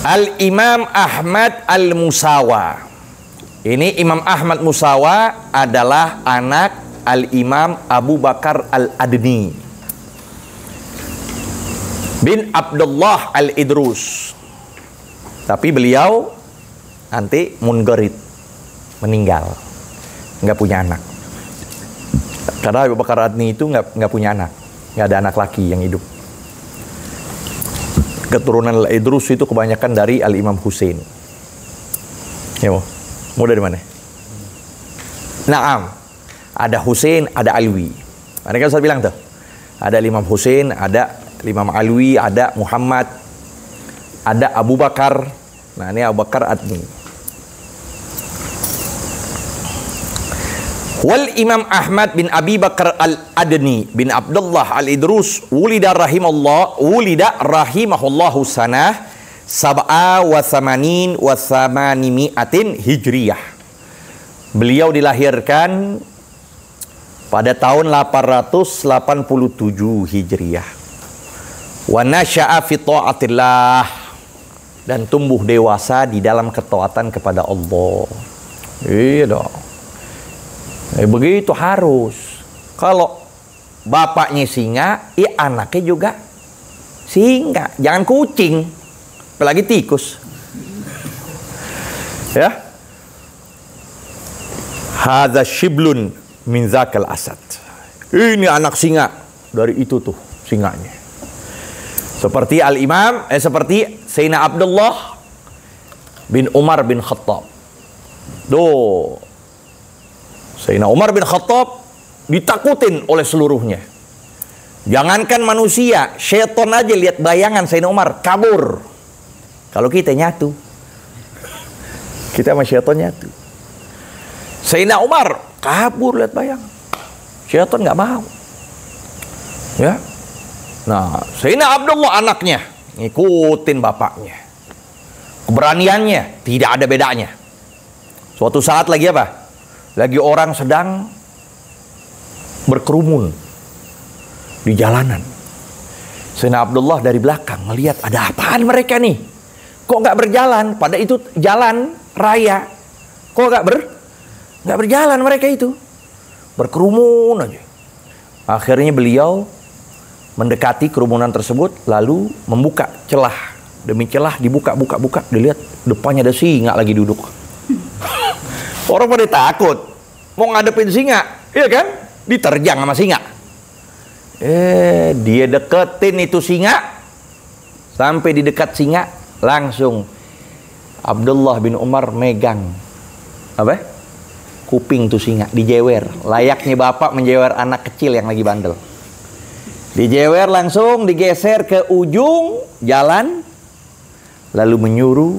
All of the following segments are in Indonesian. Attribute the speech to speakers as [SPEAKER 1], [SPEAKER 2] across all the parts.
[SPEAKER 1] Al-Imam Ahmad Al-Musawa. Ini Imam Ahmad Musawa adalah anak Al-Imam Abu Bakar Al-Adni bin Abdullah Al-Idrus. Tapi beliau nanti mungarid, meninggal, nggak punya anak. Karena Abu Bakar Al-Adni itu nggak punya anak, nggak ada anak laki yang hidup. Keturunan Al-Idrus itu kebanyakan dari Al-Imam Husain. Ya, mau dari mana? Naam, ada Husain, ada Alwi. Ada kan saya bilang tuh, ada Imam Husain, ada Imam Alwi, ada Muhammad, ada Abu Bakar. Nah, ini Abu Bakar Adni. Wal Imam Ahmad bin Abi Bakar Al-Adni bin Abdullah Al-Idrus wulida rahimahullahu sanah sab'a wa thamanin wa thamanimi'atin hijriyah. Beliau dilahirkan pada tahun 887 hijriyah. Wa nasya'a fi ta'atillah, dan tumbuh dewasa di dalam ketaatan kepada Allah. Iya dong. Begitu harus. Kalau bapaknya singa, ya anaknya juga singa. Jangan kucing, apalagi tikus. Ya. Hadza shiblun min zakal asad. Ini anak singa dari itu tuh singanya. Seperti seperti Sayyidina Abdullah bin Umar bin Khattab. Sayyidina Umar bin Khattab ditakutin oleh seluruhnya. Jangankan manusia, syaitan aja lihat bayangan Sayyidina Umar kabur. Kalau kita nyatu, kita sama syaitan nyatu. Sayyidina Umar kabur lihat bayangan, syaitan nggak mau. Ya, nah Sayyidina Abdullah anaknya ngikutin bapaknya. Keberaniannya tidak ada bedanya. Suatu saat lagi apa? Lagi orang sedang berkerumun di jalanan. Sayyidina Abdullah dari belakang melihat ada apaan mereka nih? Kok nggak berjalan? Pada itu jalan raya. Kok nggak berjalan mereka itu? Berkerumun aja. Akhirnya beliau mendekati kerumunan tersebut, lalu membuka celah. Demi celah dibuka, dilihat depannya ada singa lagi duduk. Orang pada takut, mau ngadepin singa, iya kan? Diterjang sama singa. Dia deketin itu singa, sampai di dekat singa, langsung Abdullah bin Umar megang apa? Kuping tuh singa, dijewer. Layaknya bapak menjewer anak kecil yang lagi bandel. Dijewer langsung, digeser ke ujung jalan, lalu menyuruh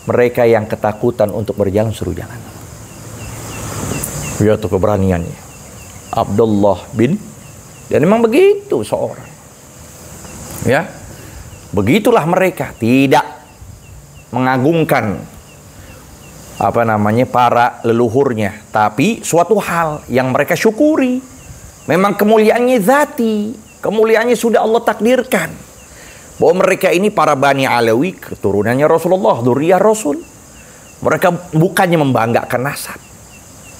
[SPEAKER 1] mereka yang ketakutan untuk berjalan suruh jalan. Ya tuh keberaniannya Abdullah bin, dan memang begitu seorang. Ya, begitulah mereka, tidak mengagungkan para leluhurnya, tapi suatu hal yang mereka syukuri. Memang kemuliaannya zati, kemuliaannya sudah Allah takdirkan. Bahwa mereka ini para Bani Alawi, keturunannya Rasulullah, dzurriyyah Rasul. Mereka bukannya membanggakan nasab,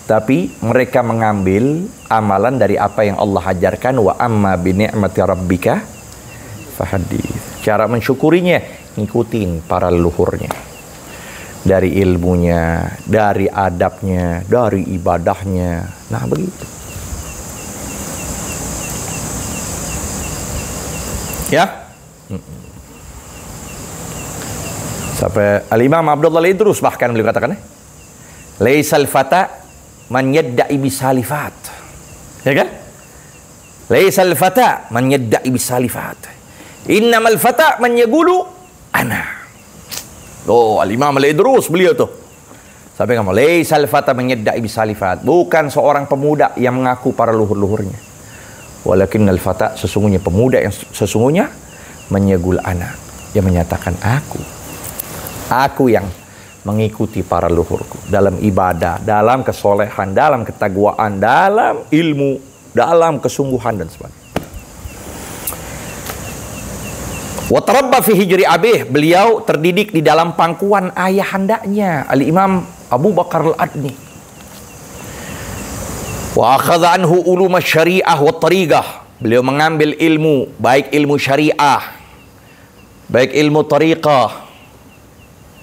[SPEAKER 1] tapi mereka mengambil amalan dari apa yang Allah ajarkan. Wa amma bi ni'mati rabbika fahaddits. Cara mensyukurinya, ngikutin para leluhurnya. Dari ilmunya, dari adabnya, dari ibadahnya. Nah begitu. Ya. Sampai Al-Imam Abdullah Al-Idrus bahkan beliau katakan, laisal fata man yadda'i bisalifat. Ya kan? Laisal fata man yadda'i bisalifat. Innamal fata man yaqulu ana. Al-Imam Al-Idrus beliau tuh. Sampai ngomong, laisal fata man yadda'i bisalifat. Bukan seorang pemuda yang mengaku para luhur-luhurnya. Walakinnal fata, sesungguhnya pemuda yang sesungguhnya menyegul anak, yang menyatakan aku yang mengikuti para luhurku dalam ibadah, dalam kesolehan, dalam ketakwaan, dalam ilmu, dalam kesungguhan dan sebagainya. Wa tarabba fi hijri abih, beliau terdidik di dalam pangkuan ayahandanya Al-Imam Abu Bakar Al-Adni. Wa akhadha anhu ulum syariah wa tariqah, beliau mengambil ilmu, baik ilmu syariah, baik ilmu tariqah,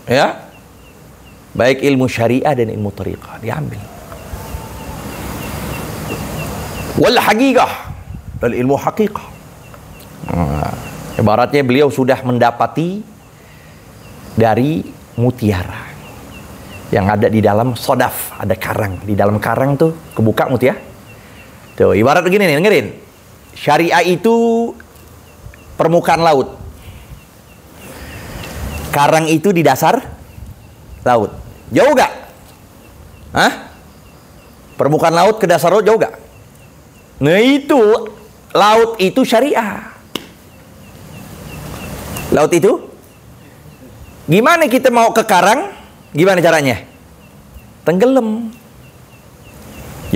[SPEAKER 1] ya, baik ilmu syariah dan ilmu tariqah diambil. Wal haqiqah, dan ilmu haqiqah. Ibaratnya beliau sudah mendapati dari mutiara yang ada di dalam sodaf, ada karang. Di dalam karang tuh kebuka mutiara. Tuh, ibarat begini nih, dengerin. Syariah itu permukaan laut. Karang itu di dasar laut. Jauh gak? Hah? Permukaan laut ke dasar laut jauh gak? Nah itu, laut itu syariah. Laut itu, gimana kita mau ke karang? Gimana caranya? Tenggelam.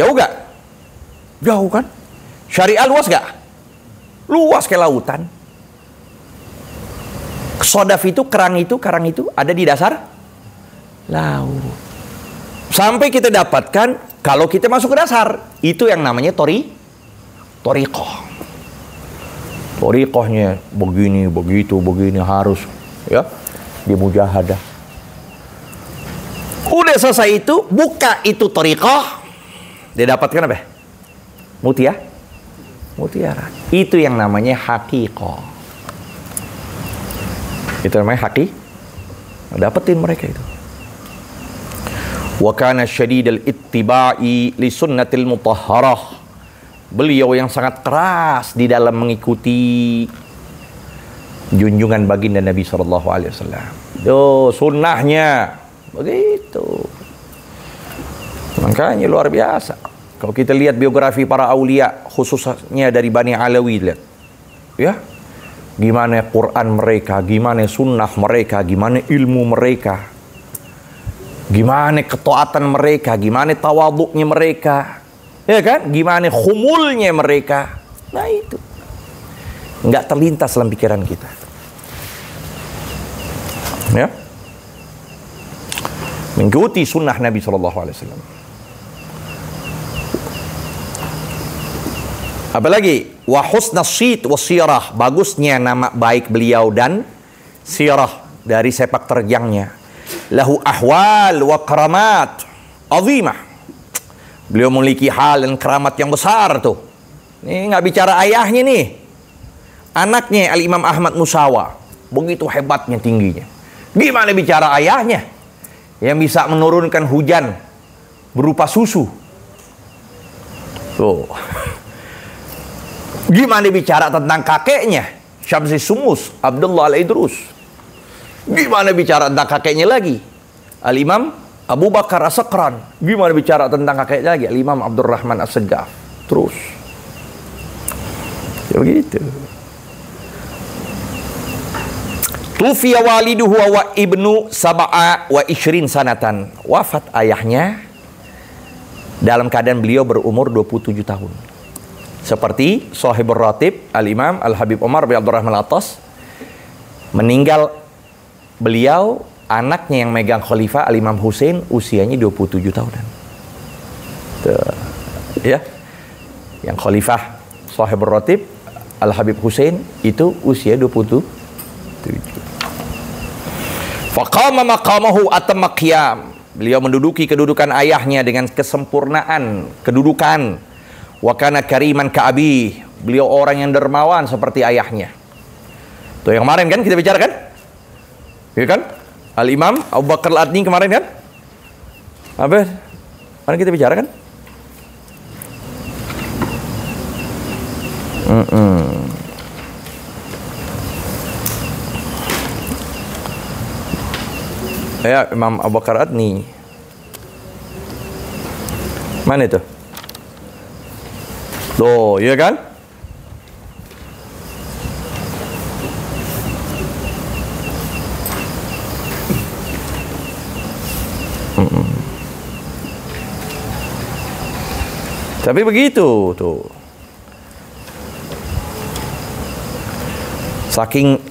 [SPEAKER 1] Jauh gak? Jauh kan? Syariah luas gak? Luas kayak lautan. Sodaf itu, karang itu ada di dasar laut. Sampai kita dapatkan, kalau kita masuk ke dasar, itu yang namanya toriqoh. Toriqohnya begini, begitu, begini, harus ya dimujahadah. Udah selesai itu, buka itu toriqoh, dia dapatkan apa? Mutiara. Itu yang namanya haqiqah. Itu namanya dapetin mereka itu. Wa kana syadidal ittiba'i li sunnatil mutahharah. Beliau yang sangat keras di dalam mengikuti junjungan baginda Nabi SAW. Sunnahnya begitu. Makanya luar biasa. Kalau kita lihat biografi para aulia, khususnya dari Bani Alawi, lihat, ya, gimana Quran mereka, gimana sunnah mereka, gimana ilmu mereka, gimana ketaatan mereka, gimana tawaduknya mereka. Ya kan? Gimana khumulnya mereka. Nah itu. Nggak terlintas dalam pikiran kita. Ya. Mengikuti sunnah Nabi SAW. Apalagi? Wa husna syit wa sirah. Bagusnya nama baik beliau dan sirah dari sepak terjangnya. Lahu ahwal wa karamat azimah. Beliau memiliki hal dan keramat yang besar tuh. Ini nggak bicara ayahnya nih. Anaknya Al-Imam Ahmad Musawa. Begitu hebatnya, tingginya. Gimana bicara ayahnya? Yang bisa menurunkan hujan berupa susu. Tuh. Gimana bicara tentang kakeknya? Syamsi Sumus, Abdullah Al-Idrus. Gimana bicara tentang kakeknya lagi? Al-Imam Abu Bakar As-Sakran. Gimana bicara tentang kakeknya lagi? Al-Imam Abdurrahman As-Segaf. Terus. Ya begitu. Tufiya waliduhu wa ibnu sab'a wa ishrin sanatan. Wafat ayahnya dalam keadaan beliau berumur 27 tahun. Seperti Shahibur Ratib, Al-Imam Al-Habib Umar bin Abdurrahman Al-Attas. Meninggal beliau, anaknya yang megang khalifah Al-Imam Hussein usianya 27 tahunan. Tuh. Ya. Yang khalifah Shahibur Ratib Al-Habib Hussein itu usia 27. Faqama maqamahu atamma qiyam. Beliau menduduki kedudukan ayahnya dengan kesempurnaan kedudukan. Wa kana kariman ka abi. Beliau orang yang dermawan seperti ayahnya. Tuh yang kemarin kan kita bicarakan? Ya kan? Al-Imam Abu Bakar Al-Adni kemarin kan? Apa? Kemarin kita bicara kan? Ya, Imam Abu Bakar Al-Adni. Mana itu? Loh, iya kan? Tapi begitu tuh. Saking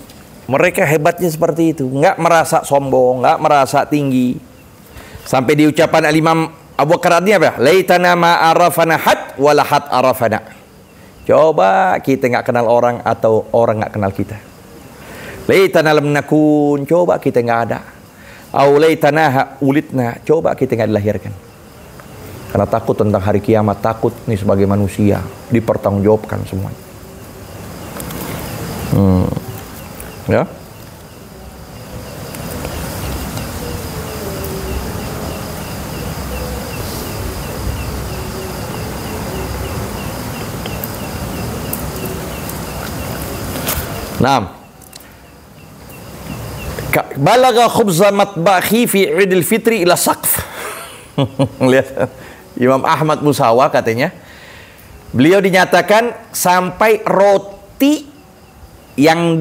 [SPEAKER 1] Mereka hebatnya seperti itu, nggak merasa sombong, nggak merasa tinggi. Sampai di ucapan Al-Imam Abu Bakar ini apa? Laitana ma arafana had walahat arafana. Coba kita nggak kenal orang atau orang nggak kenal kita. Laitana lam nakun, coba kita nggak ada. Au laitana ulitna, coba kita nggak dilahirkan. Karena takut tentang hari kiamat, takut nih sebagai manusia dipertanggungjawabkan semuanya. Ya. Naam. Balagha khubza matbakhi fi Idul Fitri ila saqf. Lihat Imam Ahmad Musawa katanya, beliau dinyatakan sampai roti yang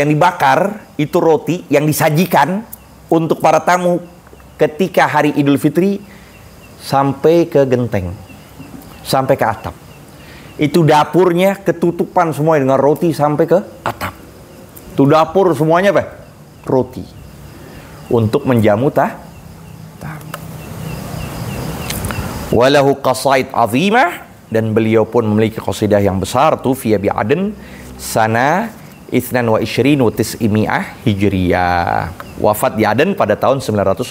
[SPEAKER 1] dibakar itu roti yang disajikan untuk para tamu ketika hari Idul Fitri sampai ke genteng, sampai ke atap. Itu dapurnya ketutupan semua dengan roti sampai ke atap. Itu dapur semuanya apa? Roti. Untuk menjamu tamu. Walahu qasaid azimah, dan beliau pun memiliki qasidah yang besar tuh fi bi Aden sana 22 wa 900 Hijriyah. Wafat di Aden pada tahun 912.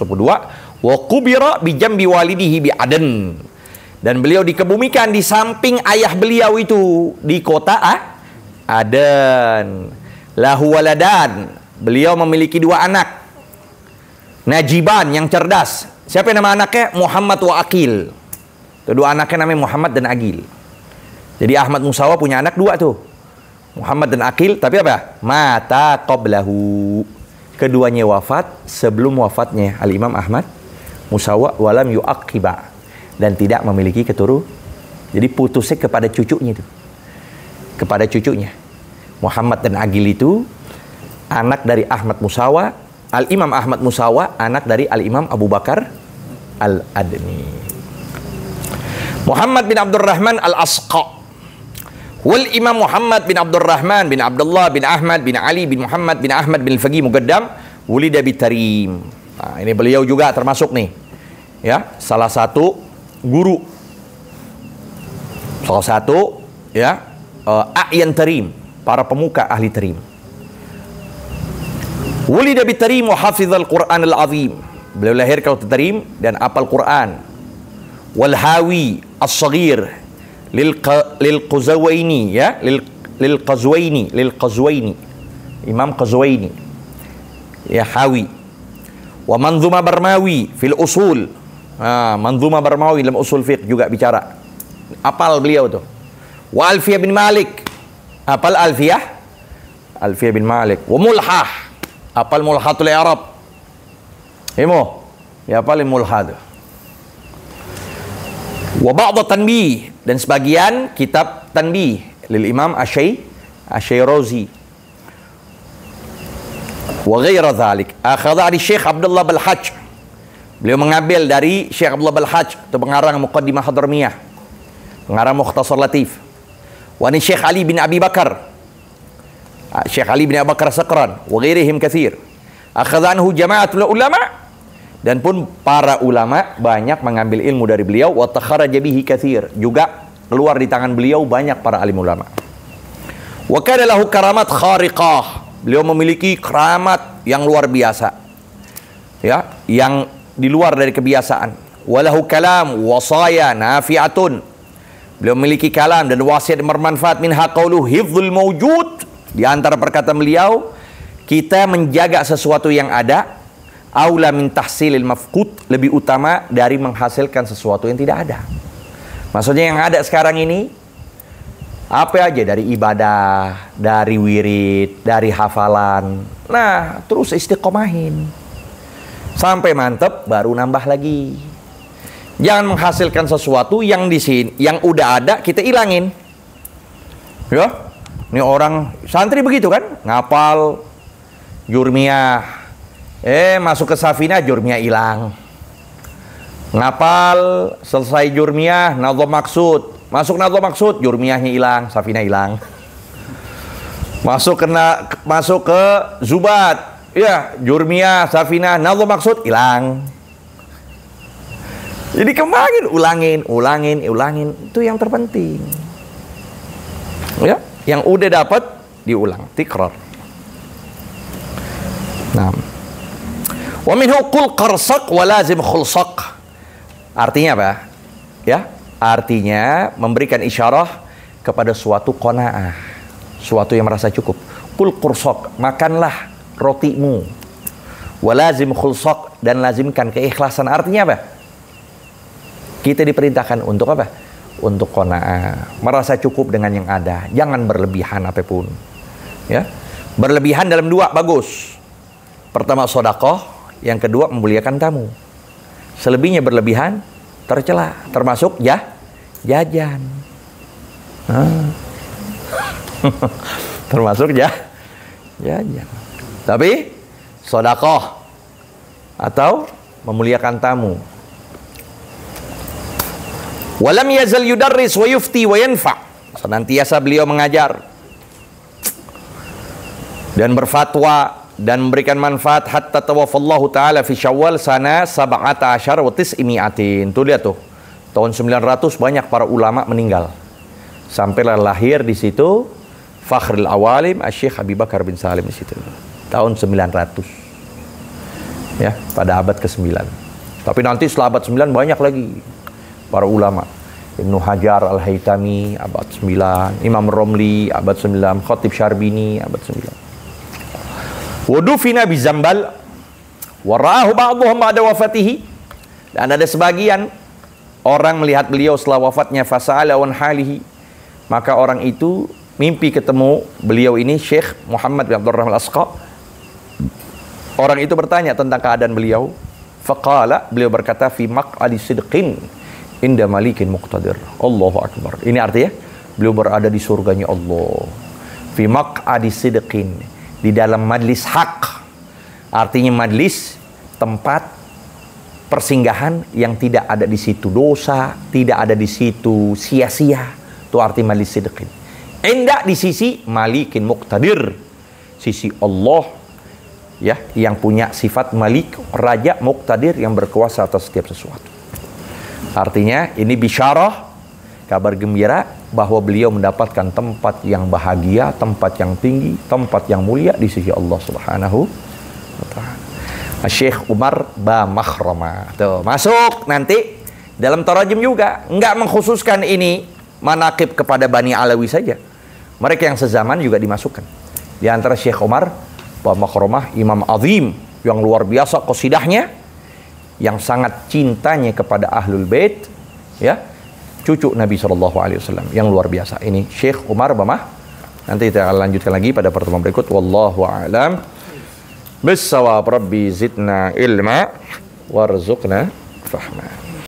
[SPEAKER 1] Wa qubira bi jambi walidihi bi Aden. Dan beliau dikebumikan di samping ayah beliau itu di kota Aden. Lahu waladan, beliau memiliki 2 anak. Najiban, yang cerdas. Siapa nama anaknya? Muhammad wa Aqil. Kedua anaknya namanya Muhammad dan Aqil. Jadi Ahmad Musawa punya anak 2 tuh. Muhammad dan Aqil, tapi apa? Mata qablahu. Keduanya wafat sebelum wafatnya Al-Imam Ahmad Musawa, walam yu'aqiba, dan tidak memiliki keturunan. Jadi putusnya kepada cucunya itu. Kepada cucunya. Muhammad dan Aqil itu anak dari Ahmad Musawa. Al-Imam Ahmad Musawa anak dari Al-Imam Abu Bakar Al-Adni. Muhammad bin Abdurrahman Al-Asqa. Wal Imam Muhammad bin Abdurrahman bin Abdullah bin Ahmad bin Ali bin Muhammad bin Ahmad bin Al-Faqih Muqaddam wulida bi Tarim. Nah, ini beliau juga termasuk nih. Ya, salah satu guru. Salah satu ya, a'yan Tarim, para pemuka ahli Tarim. Wulida bi Tarim wa hafizal Qur'an al-azim. Beliau lahir kalau Tarim dan apal Quran. Wal hawi as-saghir lil Qazwaini, ya, lil Qazwaini Imam Qazwaini, ya, hawi. Wa manzuma Barmawi fil usul. Manzuma Barmawi dalam usul fiqh juga bicara. Apal beliau tuh. Wa Alfiyah bin Malik. Apal Alfiyah bin Malik. Wa mulhah. Apal mulhatul Arab. Imo, ya, apal mulhad. Wa ba'd tanbih, dan sebagian kitab tanbih lil Imam Asy-Syairazi. Wa ghaira dzalik akhadha dari Syekh Abdullah Balhaj. Beliau mengambil dari Syekh Abdullah Balhaj, itu pengarang Muqaddimah Hadramiyah, pengarang Mukhtasar Latif. Wa ni Syekh Ali bin Abi Bakar, Syekh Ali bin Abi Bakar Saqran, wa ghairihim katsir. Akhadha anhu jama'atul ulama, dan pun para ulama banyak mengambil ilmu dari beliau. Wa takharaja bihi katsir, juga keluar di tangan beliau banyak para alim ulama. Wa kana lahu karamat khariqah, beliau memiliki keramat yang luar biasa, ya, yang di luar dari kebiasaan. Walahu kalam wasaya nafi'atun, beliau memiliki kalam dan wasiat yang bermanfaat. Minha qauluhu hifdzul mawjud, di antara perkataan beliau, kita menjaga sesuatu yang ada, aula min tahsilil mafqud, lebih utama dari menghasilkan sesuatu yang tidak ada. Maksudnya yang ada sekarang ini apa aja, dari ibadah, dari wirid, dari hafalan. Nah, terus istiqomahin sampai mantep, baru nambah lagi. Jangan menghasilkan sesuatu yang di sini, yang udah ada kita ilangin. Ya, ini orang santri begitu kan, ngapal jurmiyah, masuk ke Safinah, jurmiyah hilang. Ngapal, selesai jurmiyah, nadham maksud. Masuk nadham maksud, jurmiyahnya hilang, Safinah hilang. Masuk ke Zubat, ya, Jurmiyah, Safinah, Nadhum Maqsud, hilang. Jadi kembangin, ulangin. Itu yang terpenting. Ya, yang udah dapat diulang, tikrar. Nah, wa minhu qul qarsak wa lazim khulsak. Artinya apa? Ya, artinya memberikan isyarah kepada suatu qanaah, suatu yang merasa cukup. Qul qarsak, makanlah rotimu. Wa lazim khulsak, dan lazimkan keikhlasan. Artinya apa? Kita diperintahkan untuk apa? Untuk qanaah, merasa cukup dengan yang ada, jangan berlebihan apapun. Ya, berlebihan dalam dua bagus. Pertama sedekah, yang kedua memuliakan tamu. Selebihnya berlebihan tercela, termasuk jajan. Termasuk jajan. Tapi sedekah atau memuliakan tamu. Walam yazal yudarris wa yufti wa yanfa. Senantiasa beliau mengajar dan berfatwa dan memberikan manfaat hatta tawaffallahu taala fi Syawal sana 17 wa 900. Tuh lihat tuh. Tahun 900 banyak para ulama meninggal. Sampailah lahir di situ Fakhrul Awalim Asy-Syaikh Abi Bakar bin Salim di situ. Tahun 900. Ya, pada abad ke-9. Tapi nanti setelah abad 9 banyak lagi para ulama. Ibnu Hajar Al-Haytami abad 9, Imam Romli abad 9, Khatib Syarbini abad 9. Wudufina bi Zambal wa ra'ahu ba'dhum ba'da wafatihi. Dan ada sebagian orang melihat beliau setelah wafatnya, fasa'ala wan halihi. Maka orang itu mimpi ketemu beliau ini, Syekh Muhammad bin Abdurrahman Al-Asqa. Orang itu bertanya tentang keadaan beliau. Faqala, beliau berkata, fi maq'adi sidqin inda malikin muqtadir. Allahu Akbar. Ini artinya beliau berada di surganya Allah. Fi maq'adi sidqin, di dalam majlis hak. Artinya majlis, tempat persinggahan yang tidak ada di situ dosa, tidak ada di situ sia-sia. Itu arti majlis sidqin. Inda, di sisi malikin muqtadir, sisi Allah, ya, yang punya sifat malik, raja muqtadir, yang berkuasa atas setiap sesuatu. Artinya ini bisyarah, kabar gembira bahwa beliau mendapatkan tempat yang bahagia, tempat yang tinggi, tempat yang mulia di sisi Allah Subhanahu wa taala. Syekh Umar ba Makhrama. Tuh, masuk nanti dalam tarajim juga, enggak mengkhususkan ini manaqib kepada Bani Alawi saja. Mereka yang sezaman juga dimasukkan. Di antara Syekh Umar ba Makhrama, imam azim yang luar biasa qasidahnya, yang sangat cintanya kepada Ahlul Bait, ya, cucu Nabi SAW yang luar biasa. Ini Syekh Umar Bamah. Nanti kita akan lanjutkan lagi pada pertemuan berikut. Wallahu a'lam bis-shawab. Rabbi zidna ilma warzuqna fahma.